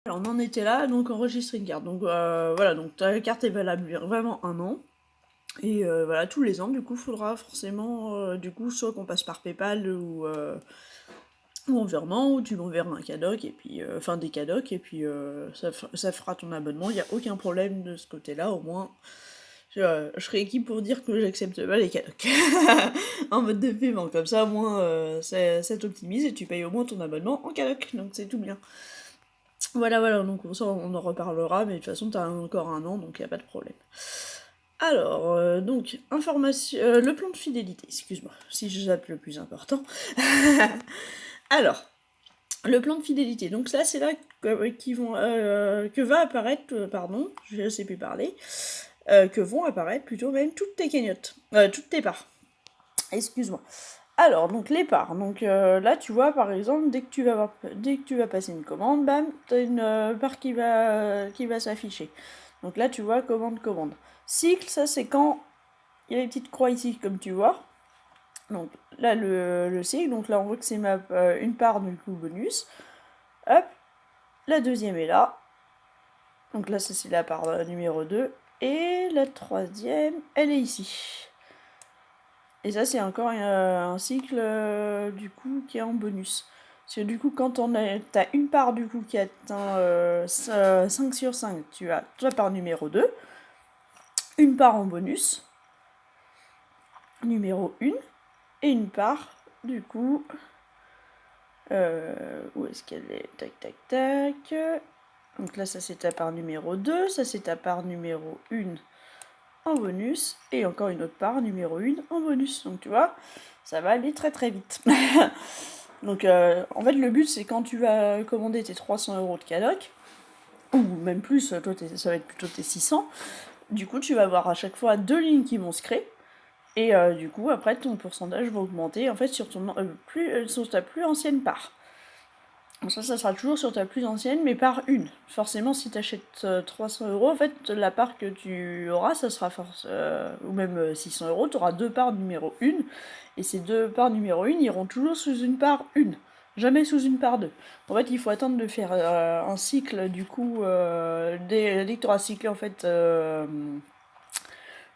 Alors, on en était là, donc enregistrer une carte. Donc voilà, donc ta carte est valable vraiment 1 an. Et voilà, tous les ans, du coup, faudra forcément, du coup, soit qu'on passe par PayPal ou en virement, ou tu m'enverras un cadoc, et puis, enfin des cadocs, et puis ça fera ton abonnement, il n'y a aucun problème de ce côté-là, au moins. Je serai équipe pour dire que j'accepte pas les cadocs. En mode de paiement, comme ça, au moins, ça t'optimise, et tu payes au moins ton abonnement en cadoc, donc c'est tout bien. Voilà, donc ça on en reparlera, mais de toute façon t'as encore 1 an, donc y a pas de problème. Alors, donc, information, le plan de fidélité, excuse-moi, si je zappe le plus important. Alors, le plan de fidélité, donc ça c'est là que va apparaître, pardon, je sais plus parler, que vont apparaître plutôt même toutes tes cagnottes, toutes tes parts, excuse-moi. Alors, donc les parts. Donc là, tu vois, par exemple, dès que tu vas passer une commande, bam, t'as une part qui va s'afficher. Donc là, tu vois, commande. Cycle, ça c'est quand il y a les petites croix ici, comme tu vois. Donc là, le cycle, donc là, on voit que c'est une part du coup bonus. Hop, la deuxième est là. Donc là, ça c'est la part numéro 2. Et la troisième, elle est ici. Et ça, c'est encore un cycle, du coup, qui est en bonus. Parce que du coup, quand t'as une part, du coup, qui atteint 5 sur 5, tu as ta part numéro 2, une part en bonus, numéro 1, et une part, du coup... où est-ce qu'elle est? Tac. Donc là, ça, c'est ta part numéro 2, ça, c'est ta part numéro 1 en bonus, et encore une autre part numéro 1 en bonus. Donc tu vois, ça va aller très très vite. Donc en fait le but c'est quand tu vas commander tes 300 € de cadoc, ou même plus, toi ça va être plutôt tes 600, du coup tu vas avoir à chaque fois 2 lignes qui vont se créer, et du coup après ton pourcentage va augmenter en fait sur sur ta plus ancienne part. Donc ça sera toujours sur ta plus ancienne, mais par une. Forcément, si tu achètes 300 €, en fait, la part que tu auras, ça sera ou même 600 €, tu auras 2 parts numéro 1, et ces 2 parts numéro 1 iront toujours sous une part 1, jamais sous une part 2. En fait, il faut attendre de faire un cycle, du coup, dès que tu auras cyclé, en fait,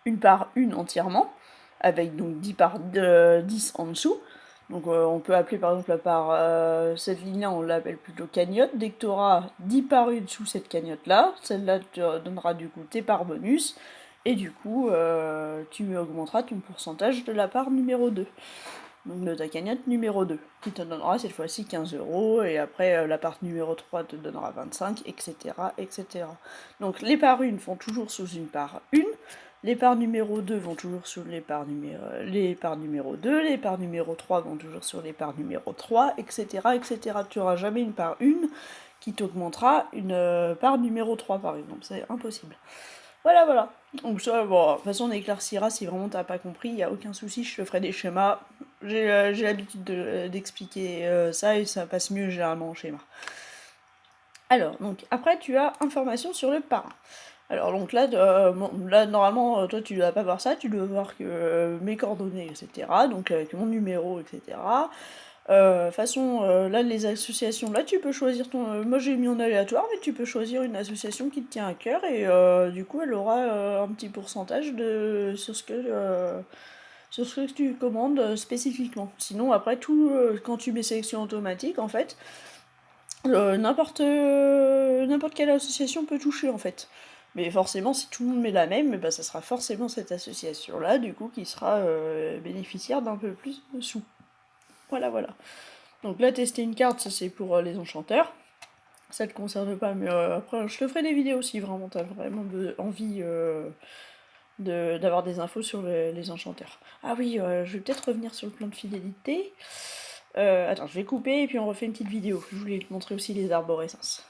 une part 1 entièrement, avec donc 10 parts 10 en dessous. Donc on peut appeler par exemple cette ligne-là, on l'appelle plutôt cagnotte. Dès que tu auras 10 parts 1 sous cette cagnotte-là, celle-là te donnera du coup tes parts bonus, et du coup tu augmenteras ton pourcentage de la part numéro 2. Donc de ta cagnotte numéro 2, qui te donnera cette fois-ci 15 €, et après la part numéro 3 te donnera 25, etc. Donc les parts 1 font toujours sous une part 1, les parts numéro 2 vont toujours sur les parts numéro 2, les parts numéro 3 vont toujours sur les parts numéro 3, etc. Tu n'auras jamais une part 1 qui t'augmentera une part numéro 3 par exemple, c'est impossible. Voilà. Donc ça, bon, de toute façon on éclaircira si vraiment t'as pas compris, il n'y a aucun souci, je te ferai des schémas. J'ai l'habitude d'expliquer ça, et ça passe mieux généralement en schéma. Alors, donc après tu as information sur le parrain. Alors donc là, normalement, toi tu dois pas voir ça, tu dois voir que mes coordonnées, etc. Donc avec mon numéro, etc. Façon, là les associations, là tu peux choisir moi j'ai mis en aléatoire, mais tu peux choisir une association qui te tient à cœur, et du coup elle aura un petit pourcentage sur ce que tu commandes spécifiquement. Sinon après quand tu mets sélection automatique, en fait, n'importe quelle association peut toucher en fait. Mais forcément, si tout le monde met la même, ça sera forcément cette association-là, du coup, qui sera bénéficiaire d'un peu plus de sous. Voilà. Donc là, tester une carte, ça c'est pour les enchanteurs. Ça te concerne pas, mais après, je te ferai des vidéos si vraiment t'as vraiment envie d'avoir des infos sur les enchanteurs. Ah oui, je vais peut-être revenir sur le plan de fidélité. Attends, je vais couper et puis on refait une petite vidéo. Je voulais te montrer aussi les arborescences.